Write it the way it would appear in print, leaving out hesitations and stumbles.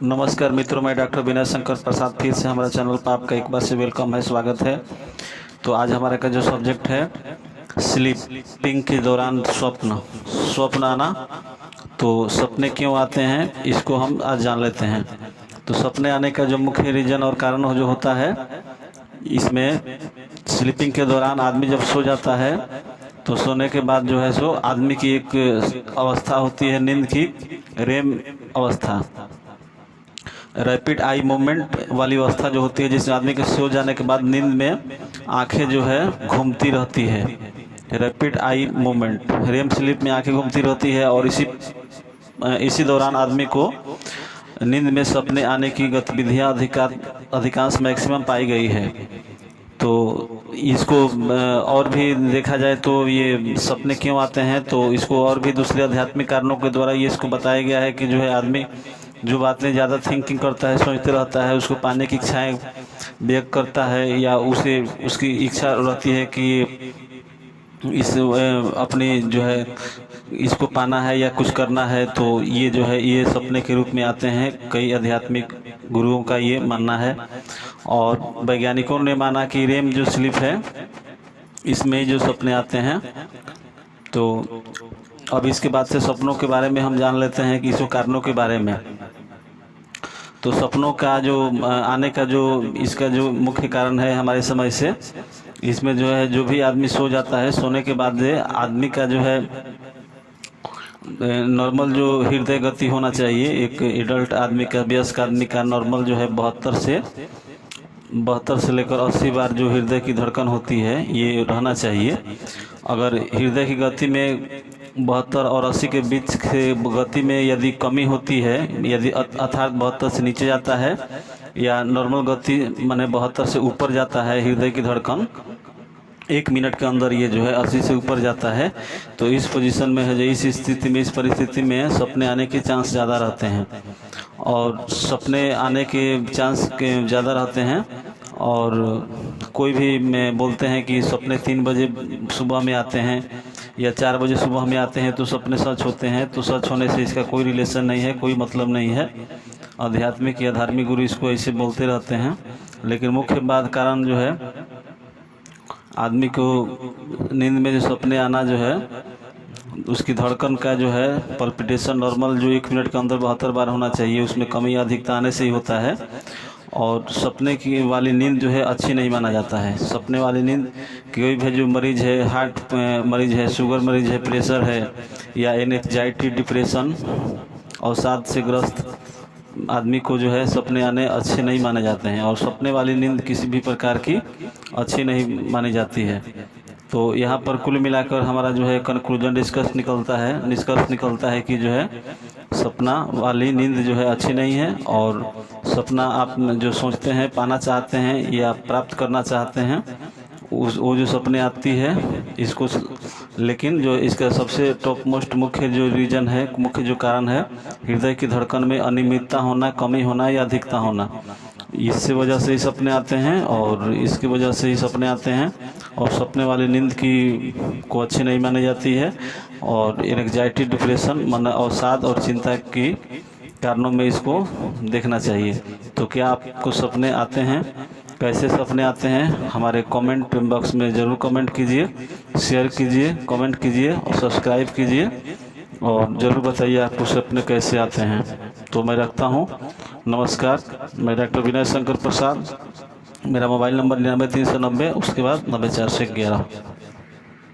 नमस्कार मित्रों, मैं डॉक्टर विनय शंकर प्रसाद फिर से हमारे चैनल पर आपका एक बार से वेलकम है, स्वागत है। तो आज हमारे का जो सब्जेक्ट है स्लीपिंग के दौरान स्वप्न आना। तो सपने क्यों आते हैं इसको हम आज जान लेते हैं। तो सपने आने का जो मुख्य रीजन और कारण जो होता है, इसमें स्लीपिंग के दौरान आदमी जब सो जाता है तो सोने के बाद जो है सो आदमी की एक अवस्था होती है नींद की, रेम अवस्था, रैपिड आई मूवमेंट वाली अवस्था जो होती है, जिसमें आदमी के सो जाने के बाद नींद में आंखें जो है घूमती रहती है। Rapid eye movement, REM sleep में आंखें घूमती रहती है और इसी दौरान आदमी को नींद में सपने आने की गतिविधियां अधिकांश मैक्सिमम पाई गई है। तो इसको और भी देखा जाए तो ये सपने क्यों आते हैं, तो इसको और भी दूसरे आध्यात्मिक कारणों के द्वारा ये इसको बताया गया है कि जो है आदमी जो बातें ज़्यादा थिंकिंग करता है, सोचते रहता है, उसको पाने की इच्छाएं व्यक्त करता है, या उसकी इच्छा रहती है कि इस अपनी जो है इसको पाना है या कुछ करना है, तो ये जो है ये सपने के रूप में आते हैं। कई आध्यात्मिक गुरुओं का ये मानना है और वैज्ञानिकों ने माना कि रेम जो स्लीप है इसमें जो सपने आते हैं। तो अब इसके बाद से सपनों के बारे में हम जान लेते हैं कि इसके कारणों के बारे में। तो सपनों का जो आने का जो इसका जो मुख्य कारण है हमारे समय से, इसमें जो है जो भी आदमी सो जाता है, सोने के बाद आदमी का जो है नॉर्मल जो हृदय गति होना चाहिए, एक एडल्ट आदमी का, वयस्क आदमी का नॉर्मल जो है 72 से लेकर 80 बार जो हृदय की धड़कन होती है ये रहना चाहिए। अगर हृदय की गति में 72 और 80 के बीच के गति में यदि कमी होती है, यदि अर्थात 72 से नीचे जाता है या नॉर्मल गति माने 72 से ऊपर जाता है हृदय की धड़कन, 1 मिनट के अंदर ये जो है 80 से ऊपर जाता है, तो इस पोजीशन में है, इस स्थिति में, इस परिस्थिति में सपने आने के चांस ज़्यादा रहते हैं और सपने आने के चांस के ज़्यादा रहते हैं। और कोई भी में बोलते हैं कि सपने 3 बजे सुबह में आते हैं या 4 बजे सुबह में आते हैं तो सपने सच होते हैं, तो सच होने से इसका कोई रिलेशन नहीं है, कोई मतलब नहीं है। आध्यात्मिक या धार्मिक गुरु इसको ऐसे बोलते रहते हैं, लेकिन मुख्य बात कारण जो है आदमी को नींद में जो सपने आना जो है उसकी धड़कन का जो है पल्पिटेशन नॉर्मल जो 1 मिनट के अंदर 72 बार होना चाहिए, उसमें कमी अधिकता आने से ही होता है। और सपने की वाली नींद जो है अच्छी नहीं माना जाता है। सपने वाली नींद कोई भी जो मरीज है, हार्ट मरीज है, शुगर मरीज है, प्रेशर है या एंजाइटी, डिप्रेशन, अवसाद से ग्रस्त आदमी को जो है सपने आने अच्छे नहीं माने जाते हैं और सपने वाली नींद किसी भी प्रकार की अच्छी नहीं मानी जाती है। तो यहाँ पर कुल मिलाकर हमारा जो है कंक्लूजन निष्कर्ष निकलता है कि जो है सपना वाली नींद जो है अच्छी नहीं है और सपना आप जो सोचते हैं, पाना चाहते हैं या प्राप्त करना चाहते हैं, वो जो सपने आती है इसको, लेकिन जो इसका सबसे टॉप मोस्ट मुख्य जो रीजन है, मुख्य जो कारण है, हृदय की धड़कन में अनियमितता होना, कमी होना या अधिकता होना, इससे वजह से ही सपने आते हैं और इसकी वजह से ही सपने आते हैं। और सपने वाली नींद की को अच्छी नहीं मानी जाती है और एंजाइटी, डिप्रेशन, मन अवसाद और चिंता की कारणों में इसको देखना चाहिए। तो क्या आपको सपने आते हैं, कैसे सपने आते हैं, हमारे कमेंट बॉक्स में ज़रूर कमेंट कीजिए, शेयर कीजिए, कमेंट कीजिए और सब्सक्राइब कीजिए और ज़रूर बताइए आपको सपने कैसे आते हैं। तो मैं रखता हूँ, नमस्कार। मैं डॉक्टर विनय शंकर प्रसाद, मेरा मोबाइल नंबर 99 390, उसके बाद 94 11।